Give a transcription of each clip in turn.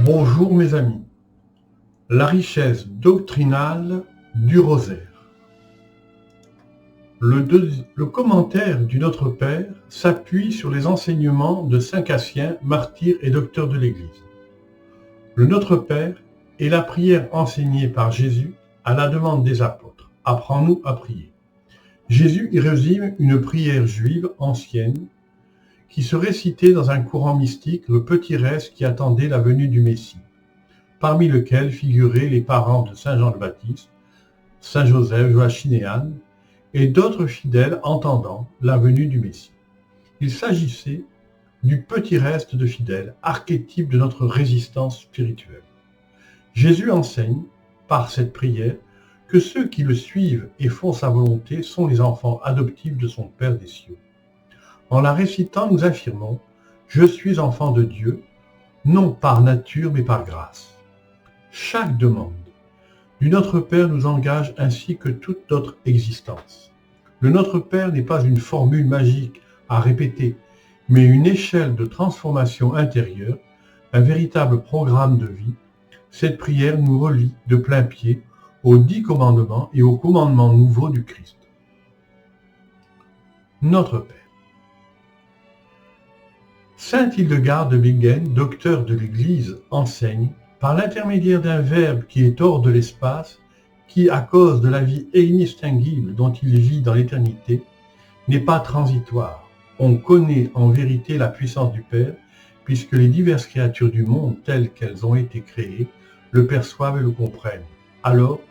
Bonjour mes amis. La richesse doctrinale du rosaire. Le commentaire du Notre Père s'appuie sur les enseignements de saint Cassien, martyr et docteur de l'Église. Le Notre Père est la prière enseignée par Jésus à la demande des apôtres. Apprends-nous à prier. Jésus y résume une prière juive ancienne qui se récitait dans un courant mystique, le petit reste qui attendait la venue du Messie, parmi lequel figuraient les parents de saint Jean le Baptiste, saint Joseph, Joachim et Anne, et d'autres fidèles entendant la venue du Messie. Il s'agissait du petit reste de fidèles, archétype de notre résistance spirituelle. Jésus enseigne, par cette prière, que ceux qui le suivent et font sa volonté sont les enfants adoptifs de son Père des cieux. En la récitant, nous affirmons « Je suis enfant de Dieu, non par nature mais par grâce ». Chaque demande du Notre Père nous engage ainsi que toute notre existence. Le Notre Père n'est pas une formule magique à répéter, mais une échelle de transformation intérieure, un véritable programme de vie. Cette prière nous relie de plein pied aux 10 commandements et aux commandements nouveaux du Christ. Notre Père. Saint Hildegarde de Bingen, docteur de l'Église, enseigne, par l'intermédiaire d'un verbe qui est hors de l'espace, qui, à cause de la vie inextinguible dont il vit dans l'éternité, n'est pas transitoire. On connaît en vérité la puissance du Père, puisque les diverses créatures du monde, telles qu'elles ont été créées, le perçoivent et le comprennent. Alors,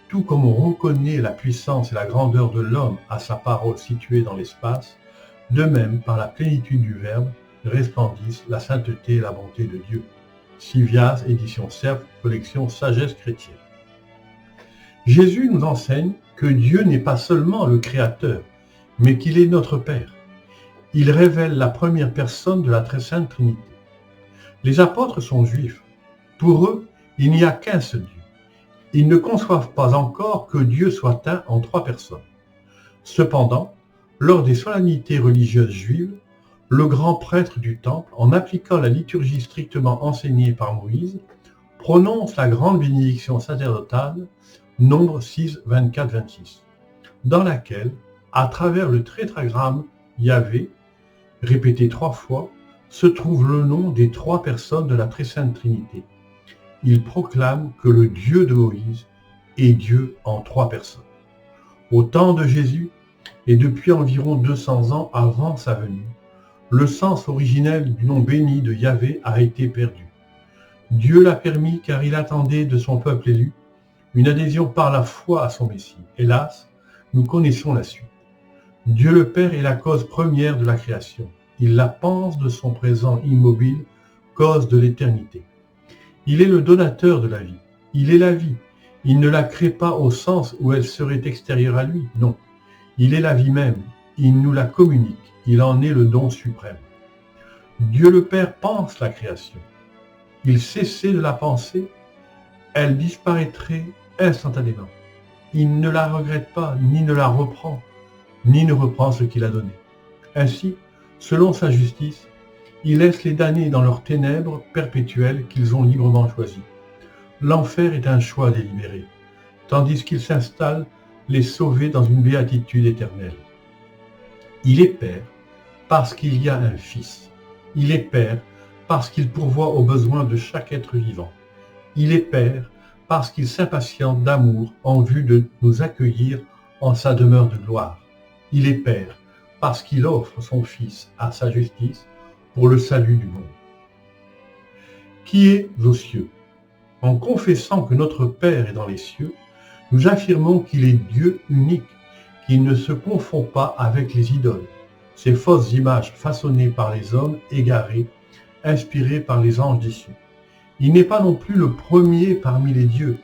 tout comme on reconnaît la puissance et la grandeur de l'homme à sa parole située dans l'espace, de même, par la plénitude du Verbe, resplendissent la sainteté et la bonté de Dieu. Sivias, édition Cerf, collection Sagesse chrétienne. Jésus nous enseigne que Dieu n'est pas seulement le Créateur, mais qu'il est notre Père. Il révèle la première personne de la très sainte Trinité. Les apôtres sont juifs. Pour eux, il n'y a qu'un seul Dieu. Ils ne conçoivent pas encore que Dieu soit un en 3 personnes. Cependant, lors des solennités religieuses juives, le grand prêtre du temple, en appliquant la liturgie strictement enseignée par Moïse, prononce la grande bénédiction sacerdotale, Nombre 6, 24-26, dans laquelle, à travers le tétragramme Yahvé, répété 3 fois, se trouve le nom des 3 personnes de la très sainte Trinité. Il proclame que le Dieu de Moïse est Dieu en 3 personnes. Au temps de Jésus, et depuis environ 200 ans avant sa venue, le sens originel du nom béni de Yahvé a été perdu. Dieu l'a permis car il attendait de son peuple élu une adhésion par la foi à son Messie. Hélas, nous connaissons la suite. Dieu le Père est la cause première de la création. Il la pense de son présent immobile, cause de l'éternité. Il est le donateur de la vie. Il est la vie. Il ne la crée pas au sens où elle serait extérieure à lui. Non. Il est la vie même. Il nous la communique. Il en est le don suprême. Dieu le Père pense la création. Il cessait de la penser, elle disparaîtrait instantanément. Il ne la regrette pas, ni ne la reprend, ni ne reprend ce qu'il a donné. Ainsi, selon sa justice, il laisse les damnés dans leurs ténèbres perpétuelles qu'ils ont librement choisies. L'enfer est un choix délibéré, tandis qu'il s'installe les sauver dans une béatitude éternelle. Il est Père parce qu'il y a un Fils. Il est Père parce qu'il pourvoit aux besoins de chaque être vivant. Il est Père parce qu'il s'impatiente d'amour en vue de nous accueillir en sa demeure de gloire. Il est Père parce qu'il offre son Fils à sa justice pour le salut du monde. Qui est aux cieux? En confessant que notre Père est dans les cieux, nous affirmons qu'il est Dieu unique, qu'il ne se confond pas avec les idoles, ces fausses images façonnées par les hommes égarés, inspirées par les anges des cieux. Il n'est pas non plus le premier parmi les dieux.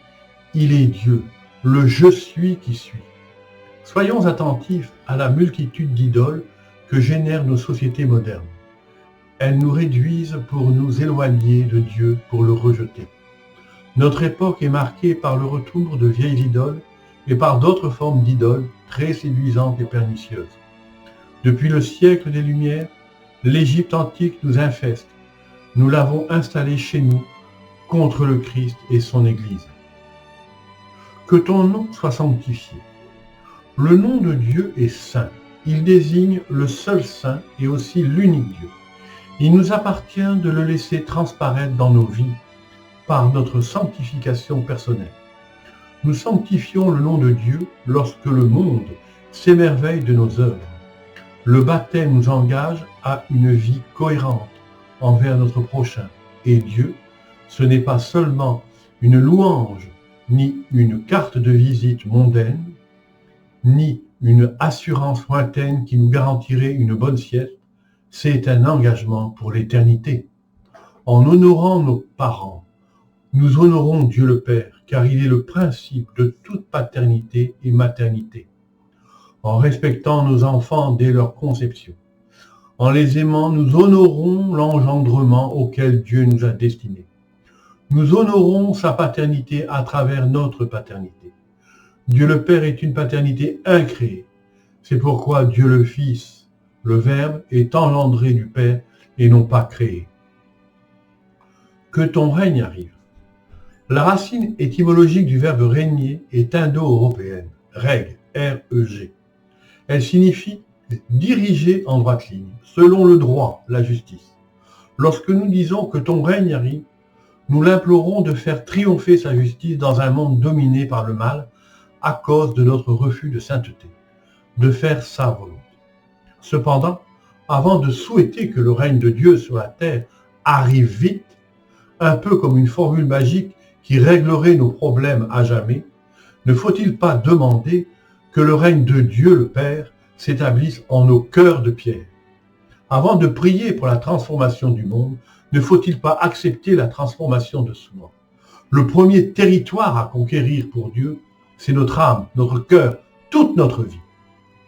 Il est Dieu, le « je suis » qui suit. Soyons attentifs à la multitude d'idoles que génèrent nos sociétés modernes. Elles nous réduisent pour nous éloigner de Dieu, pour le rejeter. Notre époque est marquée par le retour de vieilles idoles et par d'autres formes d'idoles très séduisantes et pernicieuses. Depuis le siècle des Lumières, l'Égypte antique nous infeste. Nous l'avons installée chez nous contre le Christ et son Église. Que ton nom soit sanctifié. Le nom de Dieu est saint. Il désigne le seul saint et aussi l'unique Dieu. Il nous appartient de le laisser transparaître dans nos vies par notre sanctification personnelle. Nous sanctifions le nom de Dieu lorsque le monde s'émerveille de nos œuvres. Le baptême nous engage à une vie cohérente envers notre prochain. Et Dieu, ce n'est pas seulement une louange, ni une carte de visite mondaine, ni une assurance lointaine qui nous garantirait une bonne sieste, c'est un engagement pour l'éternité. En honorant nos parents, nous honorons Dieu le Père, car il est le principe de toute paternité et maternité. En respectant nos enfants dès leur conception, en les aimant, nous honorons l'engendrement auquel Dieu nous a destinés. Nous honorons sa paternité à travers notre paternité. Dieu le Père est une paternité incréée. C'est pourquoi Dieu le Fils, le Verbe, est engendré du Père et non pas créé. Que ton règne arrive. La racine étymologique du verbe régner est indo-européenne, reg, R-E-G. Elle signifie diriger en droite ligne, selon le droit, la justice. Lorsque nous disons que ton règne arrive, nous l'implorons de faire triompher sa justice dans un monde dominé par le mal à cause de notre refus de sainteté, de faire sa volonté. Cependant, avant de souhaiter que le règne de Dieu sur la terre arrive vite, un peu comme une formule magique qui réglerait nos problèmes à jamais, ne faut-il pas demander que le règne de Dieu le Père s'établisse en nos cœurs de pierre? Avant de prier pour la transformation du monde, ne faut-il pas accepter la transformation de soi? Le premier territoire à conquérir pour Dieu, c'est notre âme, notre cœur, toute notre vie.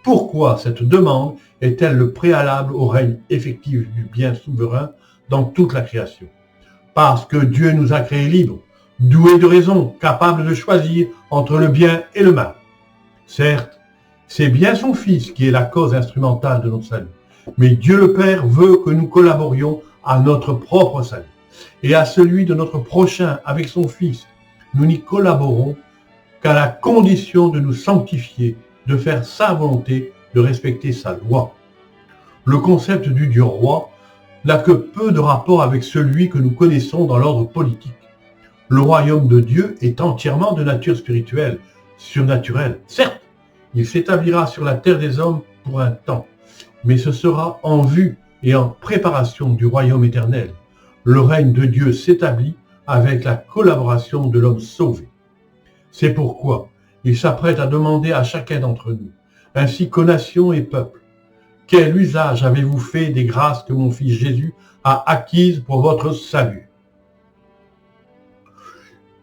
Pourquoi cette demande est-elle le préalable au règne effectif du bien souverain dans toute la création? Parce que Dieu nous a créés libres, doués de raison, capables de choisir entre le bien et le mal. Certes, c'est bien son Fils qui est la cause instrumentale de notre salut, mais Dieu le Père veut que nous collaborions à notre propre salut et à celui de notre prochain avec son Fils. Nous n'y collaborons qu'à la condition de nous sanctifier, de faire sa volonté, de respecter sa loi. Le concept du Dieu roi n'a que peu de rapport avec celui que nous connaissons dans l'ordre politique. Le royaume de Dieu est entièrement de nature spirituelle, surnaturelle. Certes, il s'établira sur la terre des hommes pour un temps, mais ce sera en vue et en préparation du royaume éternel. Le règne de Dieu s'établit avec la collaboration de l'homme sauvé. C'est pourquoi il s'apprête à demander à chacun d'entre nous, ainsi qu'aux nations et peuples, quel usage avez-vous fait des grâces que mon Fils Jésus a acquises pour votre salut?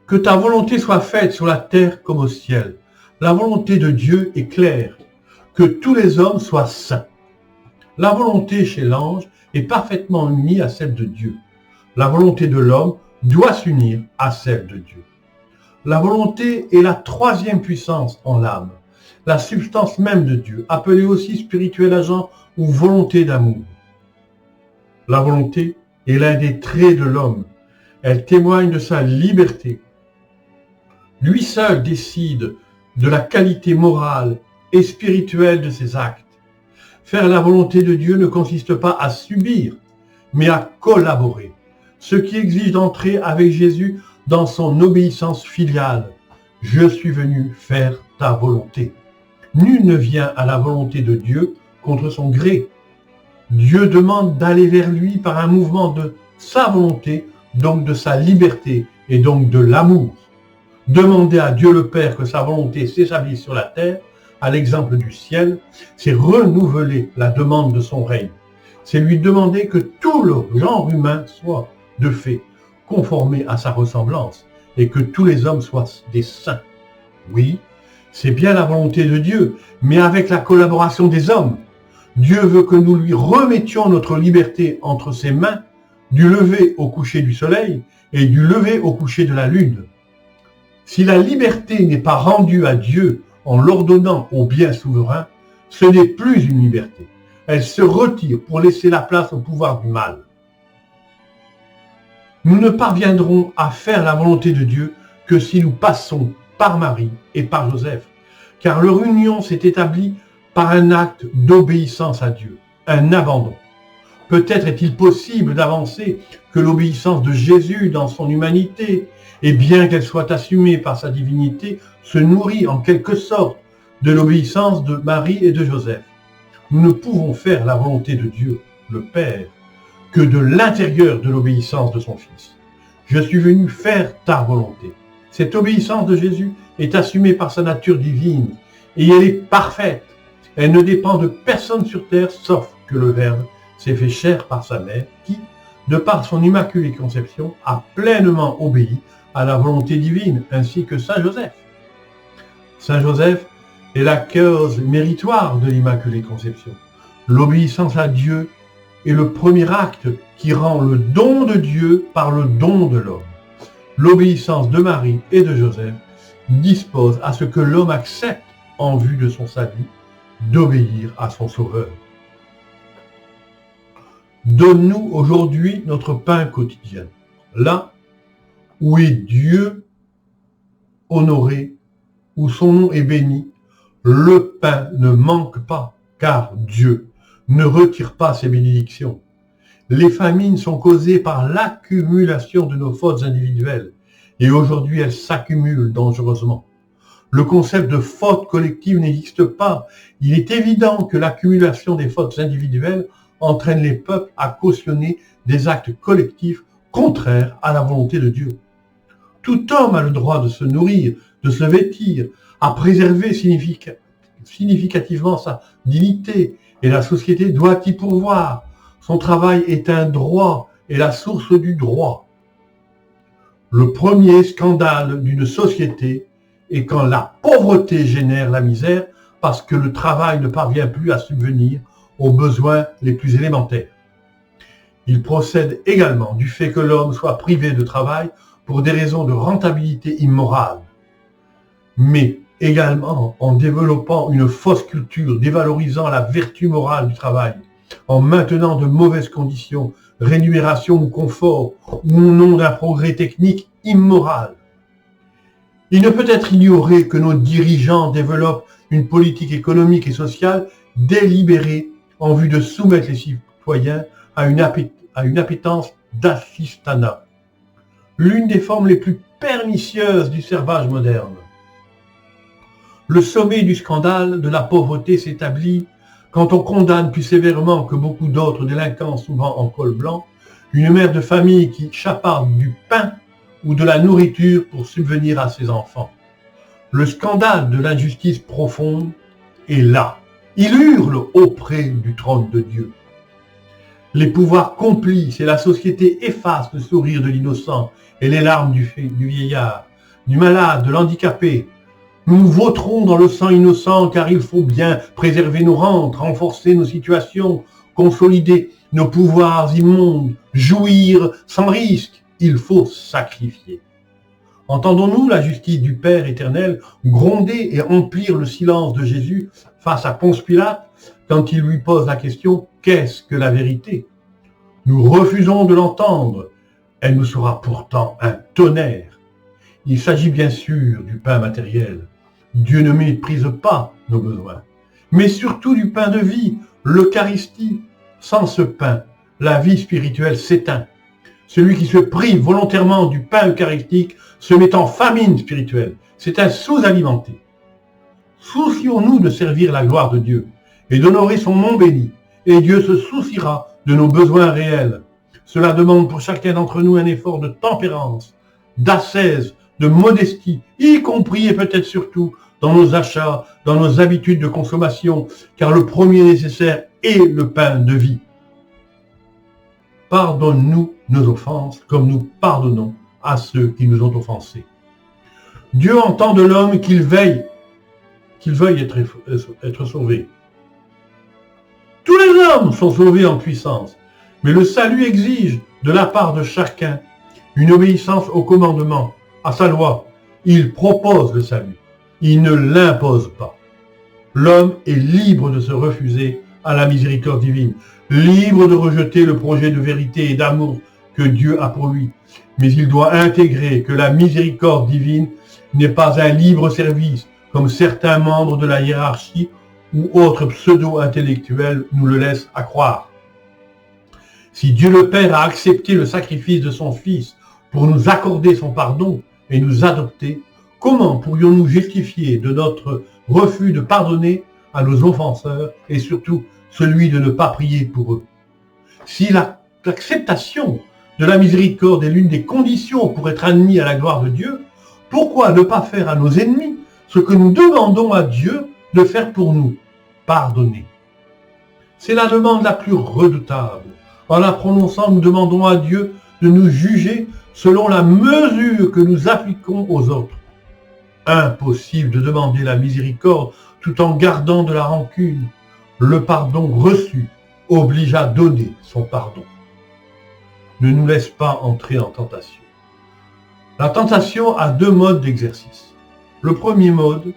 Que ta volonté soit faite sur la terre comme au ciel. La volonté de Dieu est claire, que tous les hommes soient saints. La volonté chez l'ange est parfaitement unie à celle de Dieu. La volonté de l'homme doit s'unir à celle de Dieu. La volonté est la troisième puissance en l'âme, la substance même de Dieu, appelée aussi spirituel agent ou volonté d'amour. La volonté est l'un des traits de l'homme. Elle témoigne de sa liberté. Lui seul décide de la qualité morale et spirituelle de ses actes. Faire la volonté de Dieu ne consiste pas à subir, mais à collaborer, ce qui exige d'entrer avec Jésus dans son obéissance filiale. Je suis venu faire ta volonté. Nul ne vient à la volonté de Dieu contre son gré. Dieu demande d'aller vers lui par un mouvement de sa volonté, donc de sa liberté et donc de l'amour. Demander à Dieu le Père que sa volonté s'établisse sur la terre, à l'exemple du ciel, c'est renouveler la demande de son règne. C'est lui demander que tout le genre humain soit, de fait, conformé à sa ressemblance et que tous les hommes soient des saints. Oui, c'est bien la volonté de Dieu, mais avec la collaboration des hommes. Dieu veut que nous lui remettions notre liberté entre ses mains, du lever au coucher du soleil et du lever au coucher de la lune. Si la liberté n'est pas rendue à Dieu en l'ordonnant au bien souverain, ce n'est plus une liberté. Elle se retire pour laisser la place au pouvoir du mal. Nous ne parviendrons à faire la volonté de Dieu que si nous passons par Marie et par Joseph, car leur union s'est établie par un acte d'obéissance à Dieu, un abandon. Peut-être est-il possible d'avancer que l'obéissance de Jésus dans son humanité, et bien qu'elle soit assumée par sa divinité, se nourrit en quelque sorte de l'obéissance de Marie et de Joseph. Nous ne pouvons faire la volonté de Dieu, le Père, que de l'intérieur de l'obéissance de son Fils. Je suis venu faire ta volonté. Cette obéissance de Jésus est assumée par sa nature divine et elle est parfaite. Elle ne dépend de personne sur terre sauf que le Verbe s'est fait chair par sa mère qui, de par son immaculée conception, a pleinement obéi à la volonté divine ainsi que Saint Joseph. Saint Joseph est la cause méritoire de l'immaculée conception. L'obéissance à Dieu est le premier acte qui rend le don de Dieu par le don de l'homme. L'obéissance de Marie et de Joseph dispose à ce que l'homme accepte, en vue de son salut, d'obéir à son Sauveur. Donne-nous aujourd'hui notre pain quotidien. Là où est Dieu honoré, où son nom est béni, le pain ne manque pas, car Dieu ne retire pas ses bénédictions. Les famines sont causées par l'accumulation de nos fautes individuelles, et aujourd'hui elles s'accumulent dangereusement. Le concept de faute collective n'existe pas. Il est évident que l'accumulation des fautes individuelles entraîne les peuples à cautionner des actes collectifs contraires à la volonté de Dieu. Tout homme a le droit de se nourrir, de se vêtir, à préserver significativement sa dignité, et la société doit y pourvoir. Son travail est un droit et la source du droit. Le premier scandale d'une société est quand la pauvreté génère la misère parce que le travail ne parvient plus à subvenir aux besoins les plus élémentaires. Il procède également du fait que l'homme soit privé de travail pour des raisons de rentabilité immorale, mais également en développant une fausse culture dévalorisant la vertu morale du travail, en maintenant de mauvaises conditions, rémunération ou confort, ou au nom d'un progrès technique immoral. Il ne peut être ignoré que nos dirigeants développent une politique économique et sociale délibérée en vue de soumettre les citoyens à une appétence d'assistanat, l'une des formes les plus pernicieuses du servage moderne. Le sommet du scandale de la pauvreté s'établit quand on condamne plus sévèrement que beaucoup d'autres délinquants, souvent en col blanc, une mère de famille qui chaparde du pain ou de la nourriture pour subvenir à ses enfants. Le scandale de l'injustice profonde est là. Il hurle auprès du trône de Dieu. Les pouvoirs complices et la société effacent le sourire de l'innocent et les larmes du vieillard, du malade, de l'handicapé. Nous voterons dans le sang innocent car il faut bien préserver nos rentes, renforcer nos situations, consolider nos pouvoirs immondes, jouir sans risque. Il faut sacrifier. Entendons-nous la justice du Père éternel gronder et remplir le silence de Jésus face à Ponce Pilate quand il lui pose la question « Qu'est-ce que la vérité ?» Nous refusons de l'entendre. Elle nous sera pourtant un tonnerre. Il s'agit bien sûr du pain matériel. Dieu ne méprise pas nos besoins, mais surtout du pain de vie, l'Eucharistie. Sans ce pain, la vie spirituelle s'éteint. Celui qui se prive volontairement du pain eucharistique se met en famine spirituelle. C'est un sous-alimenté. Soucions-nous de servir la gloire de Dieu et d'honorer son nom béni, et Dieu se souciera de nos besoins réels. Cela demande pour chacun d'entre nous un effort de tempérance, d'ascèse, de modestie, y compris et peut-être surtout dans nos achats, dans nos habitudes de consommation, car le premier nécessaire est le pain de vie. Pardonne-nous nos offenses comme nous pardonnons à ceux qui nous ont offensés. Dieu entend de l'homme qu'il veuille être sauvé. Tous les hommes sont sauvés en puissance, mais le salut exige de la part de chacun une obéissance au commandement, à sa loi. Il propose le salut, il ne l'impose pas. L'homme est libre de se refuser à la miséricorde divine, libre de rejeter le projet de vérité et d'amour que Dieu a pour lui, Mais il doit intégrer que la miséricorde divine n'est pas un libre service, comme certains membres de la hiérarchie ou autres pseudo-intellectuels nous le laissent à croire. Si Dieu le Père a accepté le sacrifice de son Fils pour nous accorder son pardon et nous adopter, comment pourrions-nous justifier de notre refus de pardonner à nos offenseurs et surtout celui de ne pas prier pour eux? Si l'acceptation de la miséricorde est l'une des conditions pour être admis à la gloire de Dieu, pourquoi ne pas faire à nos ennemis ce que nous demandons à Dieu de faire pour nous? Pardonner. C'est la demande la plus redoutable. En la prononçant, nous demandons à Dieu de nous juger selon la mesure que nous appliquons aux autres. Impossible de demander la miséricorde tout en gardant de la rancune. Le pardon reçu oblige à donner son pardon. Ne nous laisse pas entrer en tentation. La tentation a deux modes d'exercice. Le premier mode,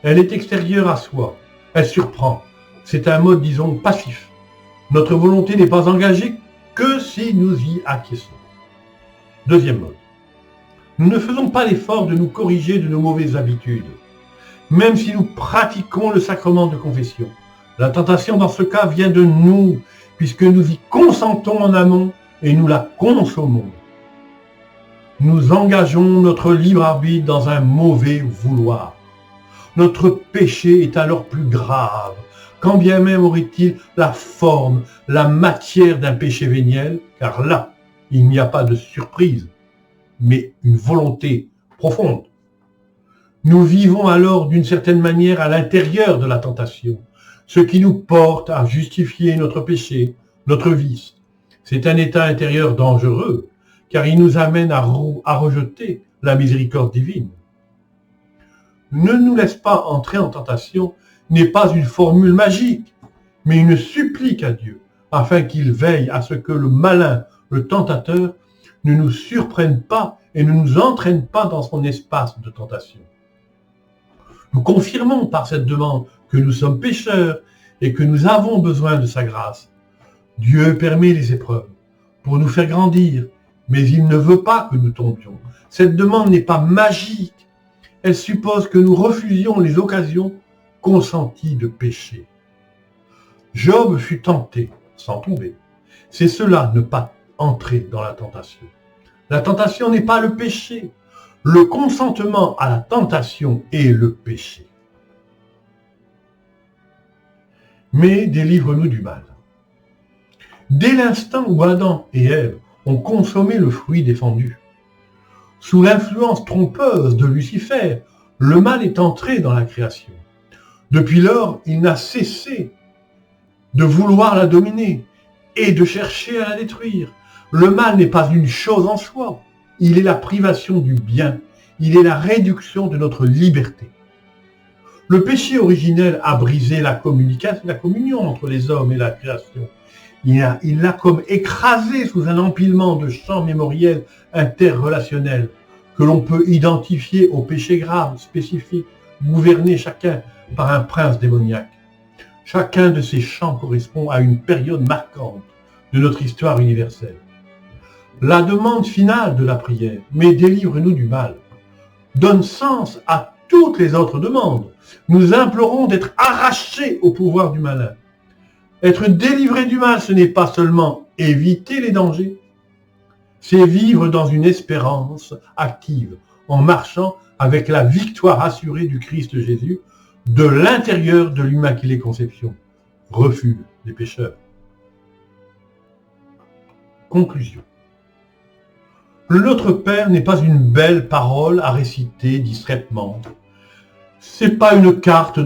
elle est extérieure à soi. Elle surprend. C'est un mode, disons, passif. Notre volonté n'est pas engagée que si nous y acquiesçons. Deuxième mode. Nous ne faisons pas l'effort de nous corriger de nos mauvaises habitudes, même si nous pratiquons le sacrement de confession. La tentation dans ce cas vient de nous, puisque nous y consentons en amont et nous la consommons. Nous engageons notre libre arbitre dans un mauvais vouloir. Notre péché est alors plus grave, quand bien même aurait-il la forme, la matière d'un péché véniel, car là, il n'y a pas de surprise, mais une volonté profonde. Nous vivons alors d'une certaine manière à l'intérieur de la tentation, ce qui nous porte à justifier notre péché, notre vice. C'est un état intérieur dangereux, car il nous amène à rejeter la miséricorde divine. Ne nous laisse pas entrer en tentation n'est pas une formule magique, mais une supplique à Dieu, afin qu'il veille à ce que le malin, le tentateur, ne nous surprenne pas et ne nous entraîne pas dans son espace de tentation. Nous confirmons par cette demande que nous sommes pécheurs et que nous avons besoin de sa grâce. Dieu permet les épreuves pour nous faire grandir, mais il ne veut pas que nous tombions. Cette demande n'est pas magique. Elle suppose que nous refusions les occasions consenties de pécher. Job fut tenté sans tomber. C'est cela, ne pas entrer dans la tentation. La tentation n'est pas le péché. Le consentement à la tentation est le péché. Mais délivre-nous du mal. Dès l'instant où Adam et Ève ont consommé le fruit défendu, sous l'influence trompeuse de Lucifer, le mal est entré dans la création. Depuis lors, il n'a cessé de vouloir la dominer et de chercher à la détruire. Le mal n'est pas une chose en soi. Il est la privation du bien. Il est la réduction de notre liberté. Le péché originel a brisé la communion entre les hommes et la création. Il l'a comme écrasé sous un empilement de champs mémoriels interrelationnels que l'on peut identifier aux péchés graves, spécifiques, gouvernés chacun par un prince démoniaque. Chacun de ces champs correspond à une période marquante de notre histoire universelle. La demande finale de la prière, mais délivre-nous du mal, donne sens à toutes les autres demandes. Nous implorons d'être arrachés au pouvoir du malin. Être délivré du mal, ce n'est pas seulement éviter les dangers, c'est vivre dans une espérance active, en marchant avec la victoire assurée du Christ Jésus, de l'intérieur de l'Immaculée Conception, refuge des pécheurs. Conclusion. Le Notre Père n'est pas une belle parole à réciter distraitement. C'est pas une carte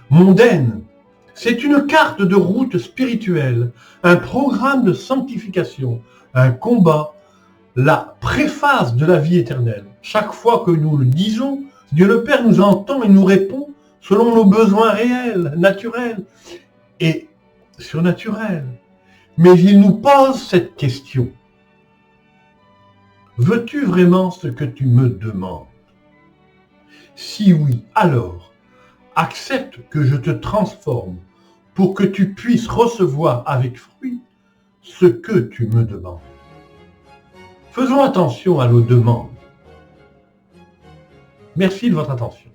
mondaine. C'est une carte de route spirituelle, un programme de sanctification, un combat, la préface de la vie éternelle. Chaque fois que nous le disons, Dieu le Père nous entend et nous répond selon nos besoins réels, naturels et surnaturels. Mais il nous pose cette question. Veux-tu vraiment ce que tu me demandes? Si oui, alors, accepte que je te transforme pour que tu puisses recevoir avec fruit ce que tu me demandes. Faisons attention à nos demandes. Merci de votre attention.